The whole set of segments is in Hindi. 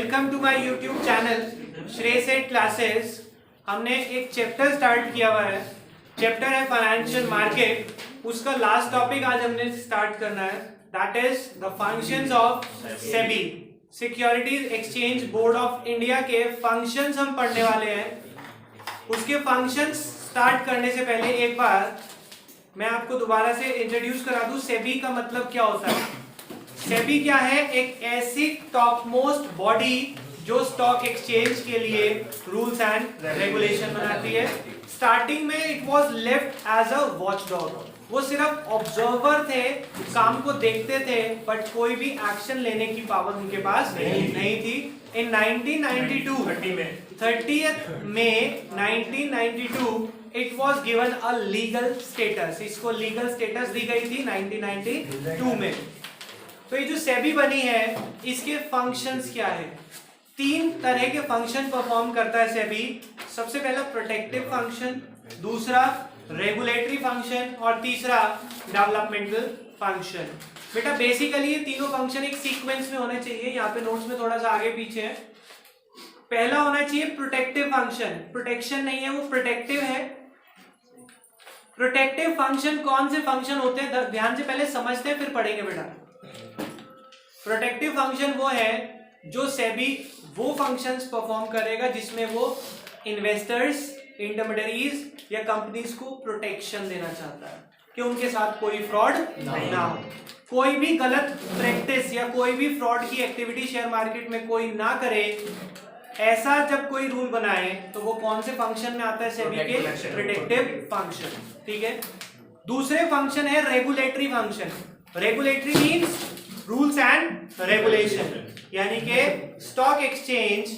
Welcome to my YouTube channel Shrey Seth classes. हमने एक चैप्टर स्टार्ट किया हुआ है, चैप्टर है फाइनेंशियल मार्केट। उसका लास्ट टॉपिक आज हमने स्टार्ट करना है, that is the functions of SEBI, securities exchange board of India के फंक्शंस हम पढ़ने वाले हैं। उसके फंक्शंस स्टार्ट करने से पहले एक बार मैं आपको दोबारा से इंट्रोड्यूस करा दूं, सेबी का मतलब क्या होता है। सेबी क्या है? एक ऐसी टॉप मोस्ट बॉडी जो स्टॉक एक्सचेंज के लिए रूल्स एंड रेगुलेशन बनाती है। स्टार्टिंग में it was left as a watchdog, वो सिर्फ ऑब्जर्वर थे, काम को देखते थे, बट कोई भी एक्शन लेने की पावर उनके पास नहीं थी। इन 1992 30th May 1992 it was given a legal status, इसको लीगल स्टेटस दी गई थी 1992 में। तो ये जो सेबी बनी है इसके फंक्शंस क्या है? तीन तरह के फंक्शन परफॉर्म करता है सेबी। सबसे पहला प्रोटेक्टिव फंक्शन, दूसरा रेगुलेटरी फंक्शन और तीसरा डेवलपमेंटल फंक्शन। बेटा बेसिकली ये तीनों फंक्शन एक सीक्वेंस में होने चाहिए, यहाँ पे नोट्स में थोड़ा सा आगे पीछे है। पहला होना चाहिए प्रोटेक्टिव फंक्शन, प्रोटेक्शन नहीं है वो प्रोटेक्टिव है। प्रोटेक्टिव फंक्शन कौन से फंक्शन होते हैं ध्यान से पहले समझते हैं फिर पढ़ेंगे बेटा। प्रोटेक्टिव फंक्शन वो है जो सेबी वो फंक्शंस परफॉर्म करेगा जिसमें वो इन्वेस्टर्स, इंटरमीडियरीज या कंपनीज को प्रोटेक्शन देना चाहता है कि उनके साथ कोई फ्रॉड ना हो, कोई भी गलत प्रैक्टिस या कोई भी फ्रॉड की एक्टिविटी शेयर मार्केट में कोई ना करे। ऐसा जब कोई रूल बनाए तो वो कौन से फंक्शन में आता है? सेबी के प्रोटेक्टिव फंक्शन। ठीक है। दूसरे फंक्शन है regulatory function. Regulatory means rules and regulation, यानी कि स्टॉक एक्सचेंज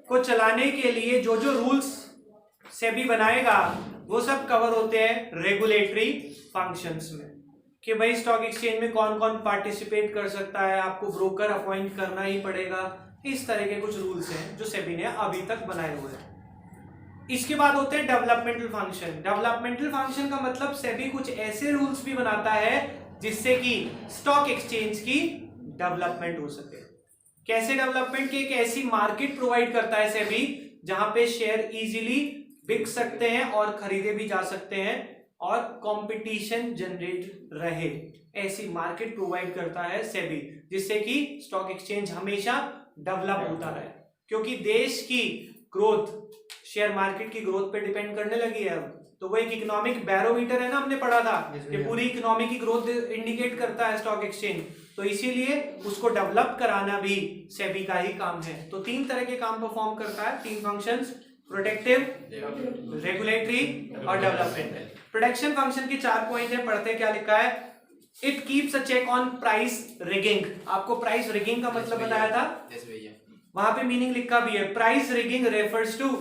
को चलाने के लिए जो जो रूल्स सेबी बनाएगा वो सब कवर होते हैं रेगुलेटरी फंक्शंस में, कि भाई स्टॉक एक्सचेंज में कौन कौन पार्टिसिपेट कर सकता है, आपको ब्रोकर अपॉइंट करना ही पड़ेगा। इस तरह के कुछ रूल्स हैं जो सेबी ने अभी तक बनाए हुए हैं। इसके बाद होते हैं डेवलपमेंटल फंक्शन। डेवलपमेंटल फंक्शन का मतलब सेबी कुछ ऐसे रूल्स भी बनाता है जिससे कि स्टॉक एक्सचेंज की डेवलपमेंट हो सके। कैसे डेवलपमेंट की? एक ऐसी मार्केट प्रोवाइड करता है सेबी जहां पे शेयर इजीली बिक सकते हैं और खरीदे भी जा सकते हैं और कंपटीशन जनरेट रहे। ऐसी मार्केट प्रोवाइड करता है सेबी जिससे कि स्टॉक एक्सचेंज हमेशा डेवलप होता रहे, क्योंकि देश की ग्रोथ शेयर मार्केट की ग्रोथ पे डिपेंड करने लगी है अब। तो वो एक इकोनॉमिक बैरोमीटर है ना, हमने पढ़ा था कि पूरी इकोनॉमी की ग्रोथ इंडिकेट करता है स्टॉक एक्सचेंज, तो इसीलिए उसको डेवलप कराना भी सेबी का ही काम है। तो तीन तरह के काम परफॉर्म करता है, तीन फंक्शंस, प्रोटेक्टिव, रेगुलेटरी और डेवलपमेंटल। प्रोटेक्शन फंक्शन के 4 पॉइंट है, पढ़ते क्या लिखा है। It keeps a check on price rigging. आपको प्राइस रिगिंग का मतलब बताया था, वहां पे मीनिंग लिखा भी है। Price rigging refers to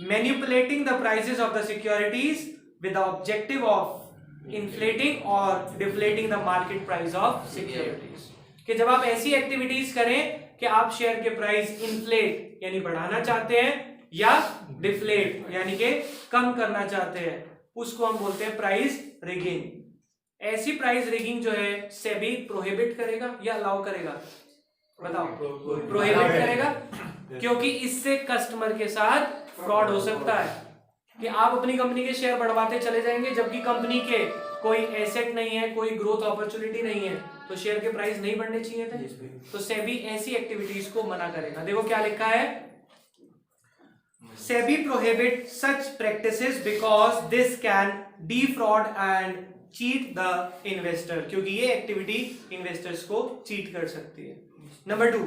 manipulating the prices of the securities with the objective of inflating और deflating the market price of securities. कि जब आप ऐसी एक्टिविटीज करें कि आप शेयर के प्राइस इन्फ्लेट यानी बढ़ाना चाहते हैं या डिफ्लेट यानी कि कम करना चाहते हैं, उसको हम बोलते हैं प्राइस रिगिंग। ऐसी प्राइस रिगिंग जो है सेबी प्रोहिबिट करेगा या अलाउ करेगा? बताओ। प्रोहिबिट करेगा, क्योंकि इससे कस्टमर के साथ फ्रॉड हो सकता है कि आप अपनी कंपनी के शेयर बढ़वाते चले जाएंगे जबकि कंपनी के कोई एसेट नहीं है, कोई ग्रोथ अपॉर्चुनिटी नहीं है, तो शेयर के प्राइस नहीं बढ़ने चाहिए थे। तो सेबी ऐसी एक्टिविटीज को मना करेगा। देखो क्या लिखा है, SEBI prohibit such practices because this can defraud and cheat the investor, क्योंकि ये एक्टिविटी इन्वेस्टर्स को चीट कर सकती है। Number 2,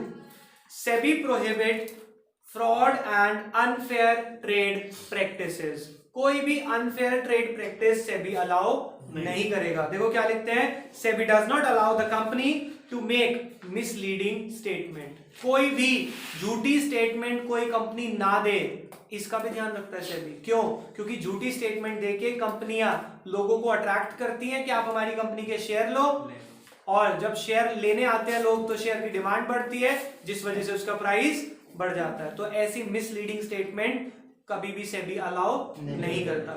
SEBI prohibit fraud and unfair trade practices. कोई भी unfair trade practice SEBI allow नहीं करेगा। देखो क्या लिखते हैं, SEBI does not allow the company to make misleading statement. कोई भी झूठी स्टेटमेंट कोई कंपनी ना दे, इसका भी ध्यान रखता है सेबी। क्यों? क्योंकि झूठी स्टेटमेंट देके कंपनियां लोगों को अट्रैक्ट करती हैं कि आप हमारी कंपनी के शेयर लो, और जब शेयर लेने आते हैं लोग तो शेयर की डिमांड बढ़ती है जिस वजह से उसका प्राइस बढ़ जाता है। तो ऐसी मिसलीडिंग स्टेटमेंट कभी भी सेबी अलाउ नहीं करता।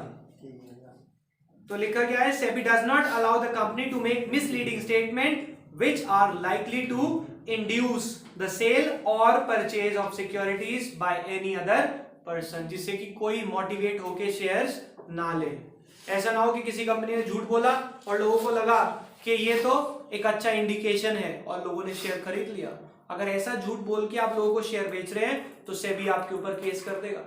तो लिखा गया है, SEBI does not allow the company to make misleading statement which are likely to induce the sale और purchase of securities by any other person, जिससे कि कोई मोटिवेट होके शेयर्स ना ले। ऐसा ना हो कि किसी कंपनी ने झूठ बोला और लोगों को लगा कि ये तो एक अच्छा इंडिकेशन है और लोगों ने शेयर खरीद लिया। अगर ऐसा झूठ बोल के आप लोगों को शेयर बेच रहे हैं तो सेबी आपके ऊपर केस कर देगा,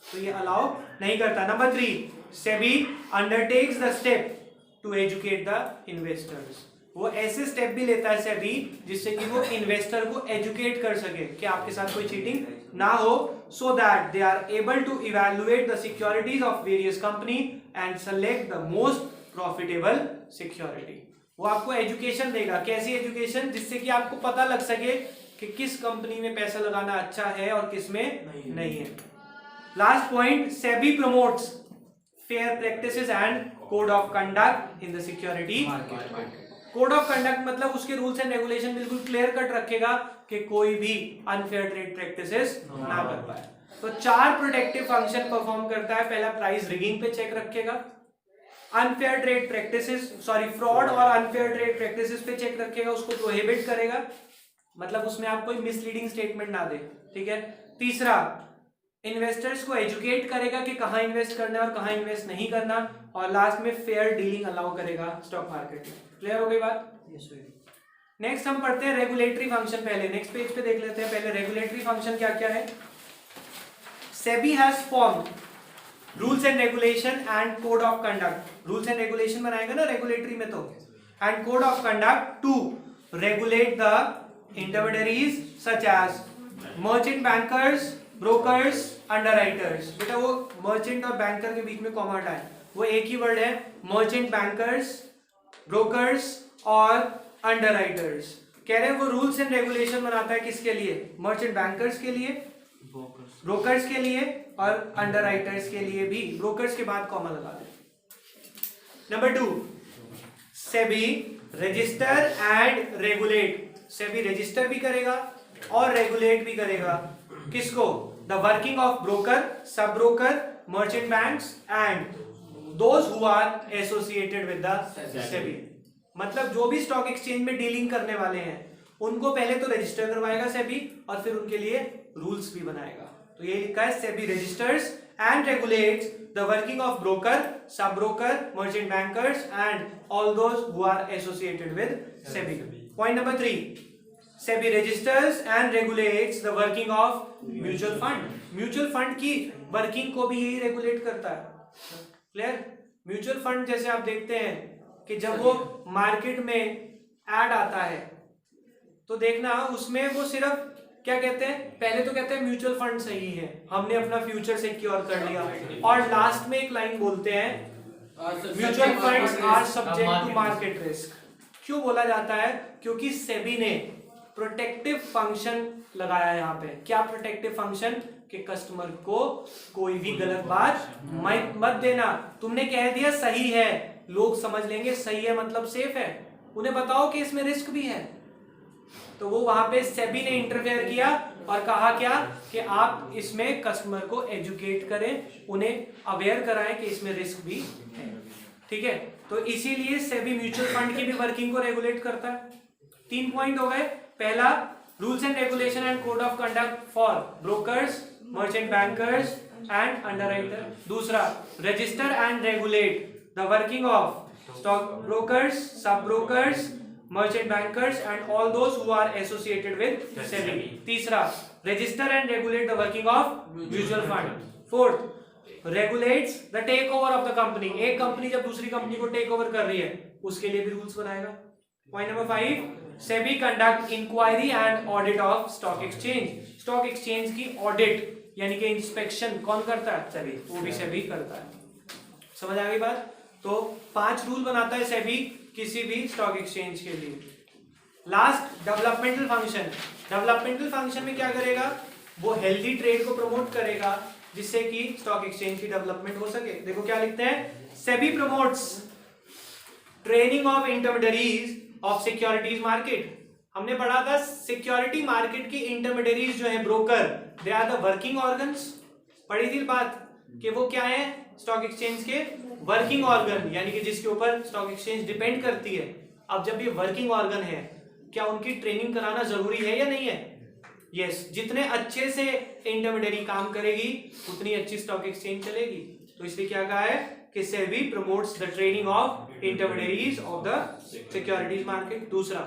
तो ये अलाउ नहीं करता। Number 3, SEBI undertakes the step to educate the investors. वो ऐसे स्टेप भी लेता है सेबी जिससे कि वो इन्वेस्टर को एजुकेट कर सके कि आपके साथ कोई चीटिंग ना हो, so that they are able to evaluate the securities of various company and select the most profitable security. वो आपको एजुकेशन देगा। कैसी एजुकेशन? जिससे कि आपको पता लग सके कि किस कंपनी में पैसा लगाना अच्छा है और किस में नहीं है। Last point, SEBI promotes fair practices and code of conduct in the security market. Code of conduct मतलब उसके रूल्स एंड रेगुलेशन बिल्कुल क्लियर कट रखेगा कि कोई भी अनफेयर ट्रेड प्रैक्टिसेस ना कर पाए। तो 4 प्रोटेक्टिव फंक्शन परफॉर्म करता है। पहला, प्राइस रिगिंग पे चेक रखेगा, अनफेयर ट्रेड प्रैक्टिसेस फ्रॉड और अनफेयर ट्रेड प्रैक्टिसेस पे चेक रखेगा, उसको प्रोहिबिट करेगा, मतलब उसमें आप कोई मिसलीडिंग स्टेटमेंट ना दे, ठीक है। तीसरा, इन्वेस्टर्स को एजुकेट करेगा कि कहां इन्वेस्ट करना है और कहां इन्वेस्ट नहीं करना, और लास्ट में फेयर डीलिंग अलाउ करेगा स्टॉक मार्केट में। क्लियर हो गई बात? नेक्स्ट हम पढ़ते हैं रेगुलेटरी फंक्शन। पहले नेक्स्ट पेज पे देख लेते हैं। पहले रेगुलेटरी फंक्शन क्या क्या है। SEBI has formed rules and regulation and code of conduct. Rules and regulation बनाएगा ना रेगुलेटरी में, तो and code of conduct to regulate the intermediaries such as merchant bankers, brokers, underwriters. बेटा वो मर्चेंट और बैंकर के बीच में कॉमा हटा है, वो एक ही वर्ड है, मर्चेंट बैंकर्स, ब्रोकर्स और अंडरराइटर्स। कह रहे हैं वो रूल्स एंड रेगुलेशन बनाता है किसके लिए? मर्चेंट बैंकर्स के लिए, ब्रोकर्स के लिए और अंडरराइटर्स के लिए भी। ब्रोकर्स के बाद कॉमा लगा दे। Number 2, SEBI register and regulate. SEBI register भी करेगा और रेगुलेट भी करेगा। किसको? The working of broker, sub broker, merchant banks and those who are associated with the SEBI. मतलब जो भी स्टॉक एक्सचेंज में डीलिंग करने वाले हैं उनको पहले तो रजिस्टर करवाएगा सेबी और फिर उनके लिए रूल्स भी बनाएगा। तो ये लिखा है SEBI registers and regulates the working of broker, sub broker, merchant bankers and all those who are associated with SEBI. Point number 3, SEBI registers and regulates the working of mutual fund. Mutual fund की वर्किंग को भी यही रेगुलेट करता है। क्लियर? म्यूचुअल फंड जैसे आप देखते हैं कि जब वो मार्केट में ऐड आता है तो देखना उसमें वो सिर्फ क्या कहते हैं, पहले तो कहते हैं म्यूचुअल फंड सही है, हमने अपना फ्यूचर सिक्योर कर लिया, और लास्ट में एक लाइन बोलते हैं mutual funds are subject to market risk. क्यों बोला जाता है? क्योंकि सेबी ने प्रोटेक्टिव फंक्शन लगाया है यहाँ पे। क्या प्रोटेक्टिव फंक्शन? कि कस्टमर को कोई भी गलत बात मत देना। तुमने कह दिया सही है, लोग समझ लेंगे सही है मतलब सेफ है, उन्हें बताओ कि इसमें रिस्क भी है। तो वो वहां पे सेबी ने इंटरफेयर किया और कहा क्या कि आप इसमें कस्टमर को एजुकेट करें, उन्हें अवेयर कराएं कि इसमें रिस्क भी है। ठीक है, तो इसीलिए सेबी म्यूचुअल फंड की भी वर्किंग को रेगुलेट करता है। 3 पॉइंट हो गए। पहला, rules and regulation and code of conduct for brokers, merchant bankers and underwriter. दूसरा, register and regulate the working of stock brokers, sub brokers, merchant bankers and all those who are associated with SEBI. तीसरा, register and regulate the working of mutual fund. Fourth, regulates the take over of the company. एक कंपनी जब दूसरी कंपनी को टेक ओवर कर रही है उसके लिए भी रूल्स बनाएगा। Point number 5, SEBI conduct inquiry and audit of stock exchange. Stock exchange की ऑडिट यानी कि इंस्पेक्शन कौन करता है? सेबी। वो भी सेबी करता है। समझ आ गई बात? तो 5 रूल बनाता है सेबी किसी भी स्टॉक एक्सचेंज के लिए। Last, developmental function. Developmental function में क्या करेगा? वो हेल्दी ट्रेड को प्रमोट करेगा जिससे कि स्टॉक एक्सचेंज की डेवलपमेंट हो सके। देखो क्या लिखते हैं, SEBI promotes training of intermediaries of securities market. हमने पढ़ा था सिक्योरिटी मार्केट की इंटरमीडियरीज जो है broker, they are the working organs. पढ़ी थी बात कि वो क्या है? स्टॉक एक्सचेंज के वर्किंग ऑर्गन, यानी कि जिसके ऊपर स्टॉक एक्सचेंज डिपेंड करती है। अब जब ये वर्किंग ऑर्गन है क्या उनकी ट्रेनिंग कराना जरूरी है या नहीं है? यस, जितने अच्छे से इंटरमीडियरी काम करेगी उतनी अच्छी स्टॉक एक्सचेंज चलेगी। तो इसलिए क्या कहा है कि SEBI promotes the training of intermediaries of the securities market. दूसरा,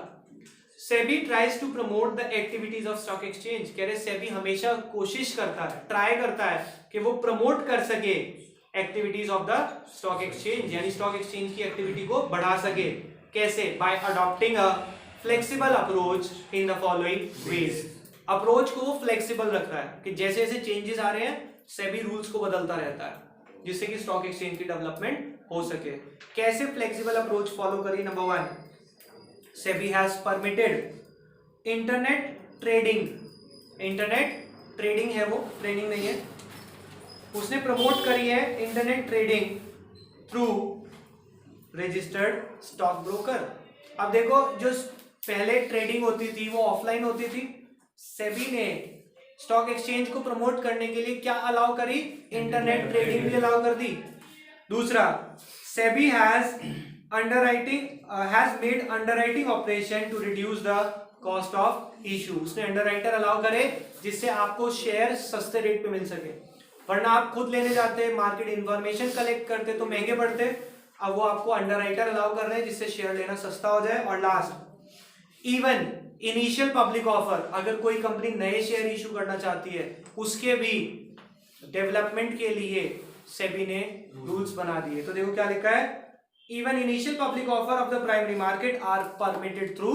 SEBI tries to promote the activities of stock exchange. कह रहे सेबी हमेशा कोशिश करता है, ट्राई करता है कि वो प्रमोट कर सके activities of the stock exchange, यानी स्टॉक एक्सचेंज की एक्टिविटी को बढ़ा सके। कैसे? Bye adopting a flexible approach in the following veg. Approach को वो फ्लेक्सिबल रख रहा है कि जैसे जैसे चेंजेस आ रहे हैं सेबी रूल्स को बदलता रहता है जिससे कि स्टॉक एक्सचेंज की डेवलपमेंट हो सके। कैसे फ्लेक्सिबल अप्रोच फॉलो करिए? Number 1, SEBI has permitted internet trading. Internet trading है वो, ट्रेनिंग नहीं है। उसने प्रमोट करी है internet trading through registered stock broker. अब देखो, जो पहले ट्रेडिंग होती थी वो ऑफलाइन होती थी, सेबी ने स्टॉक एक्सचेंज को प्रमोट करने के लिए क्या अलाउ करी? इंटरनेट ट्रेडिंग भी अलाउ कर दी। दूसरा, SEBI has made underwriting operation to reduce the cost of issue. उसने अंडरराइटर अलाउ करे जिससे आपको शेयर सस्ते रेट पे मिल सके, वरना आप खुद लेने जाते, मार्केट इंफॉर्मेशन कलेक्ट करते तो महंगे पड़ते। अब वो आपको अंडरराइटर अलाउ कर रहे हैं जिससे शेयर लेना सस्ता हो जाए। और last, even initial public offer, अगर कोई कंपनी नए शेयर इशू करना चाहती है उसके भी डेवलपमेंट के लिए सेबी ने रूल्स बना दिए। तो देखो क्या लिखा है, even initial public offer of the primary market are permitted through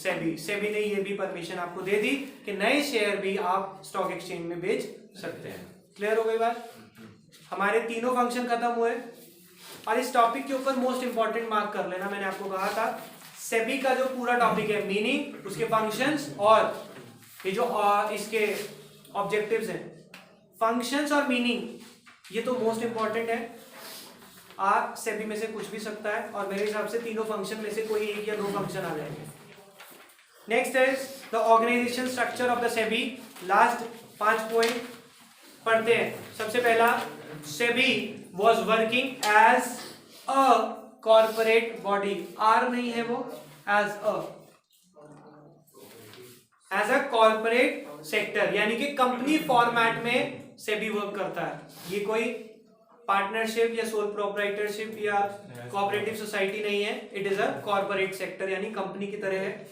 SEBI. SEBI ने ये भी परमिशन आपको दे दी कि नए शेयर भी आप स्टॉक एक्सचेंज में बेच सकते हैं। क्लियर हो गई बात? हमारे तीनों फंक्शन खत्म हुए। और इस टॉपिक के ऊपर मोस्ट इंपॉर्टेंट मार्क कर लेना, मैंने आपको कहा था सेबी का जो पूरा टॉपिक है, मीनिंग, उसके फंक्शंस और ये जो इसके ऑब्जेक्टिव्स हैं, फंक्शंस और मीनिंग, ये तो मोस्ट इंपॉर्टेंट है। आप सेबी में से कुछ भी सकता है और मेरे हिसाब से तीनों फंक्शन में से कोई एक या दो फंक्शन आ जाएंगे। Next is the organisation structure of the SEBI. Last 5 point पढ़ते हैं। सबसे पहला, SEBI was working as a corporate body. आर नहीं है वो, एज अ कॉर्पोरेट सेक्टर, यानी कि कंपनी फॉर्मेट में सेबी वर्क करता है। ये कोई पार्टनरशिप या सोल प्रोप्राइटरशिप या कोऑपरेटिव सोसाइटी नहीं है। It is a corporate sector, यानी कंपनी की तरह है।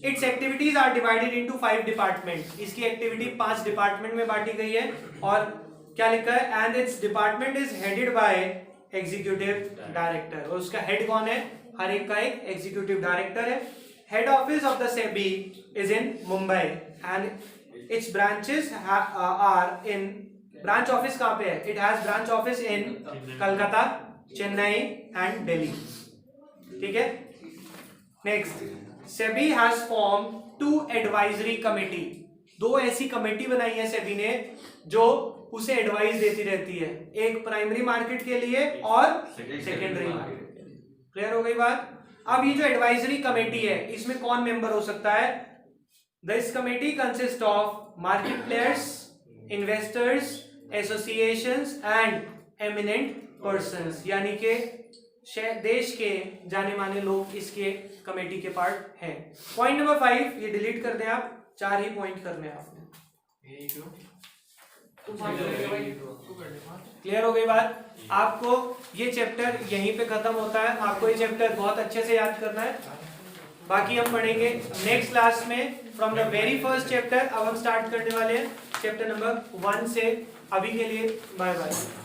Its activities are divided into 5 department. इसकी एक्टिविटी 5 डिपार्टमेंट में बांटी गई है। और क्या लिखा है? And its department is headed by executive director. और उसका हेड कौन है? हर एक का एक एग्जीक्यूटिव डायरेक्टर है। Head office of the SEBI is in Mumbai and it's branches are in, branch office कहां पे है? It has branch office in Calcutta, Chennai and Delhi. ठीक है। Next, SEBI has form 2 advisory committee. 2 ऐसी कमेटी बनाई है सेबी ने जो उसे एडवाइस देती रहती है, एक प्राइमरी मार्केट के लिए और सेकेंडरी मार्केट के लिए। क्लियर हो गई बात? अब ये जो एडवाइजरी कमेटी है इसमें कौन मेंबर हो सकता है? This committee consist of market players, investors, associations and eminent persons, यानी कि देश के जाने माने लोग इसके कमेटी के पार्ट हैं। पॉइंट नंबर 5 ये डिलीट कर दें आप, 4 ही पॉइंट करने हैं आपने। क्लियर हो गई बात? आपको ये चैप्टर यहीं पे खत्म होता है। आपको ये चैप्टर बहुत अच्छे से याद करना है। बाकी हम पढ़ेंगे नेक्स्ट क्लास में from the very first chapter. अब हम स्टार्ट करने वाले हैं चैप्टर नंबर 1 से। अभी के लिए बाय बाय।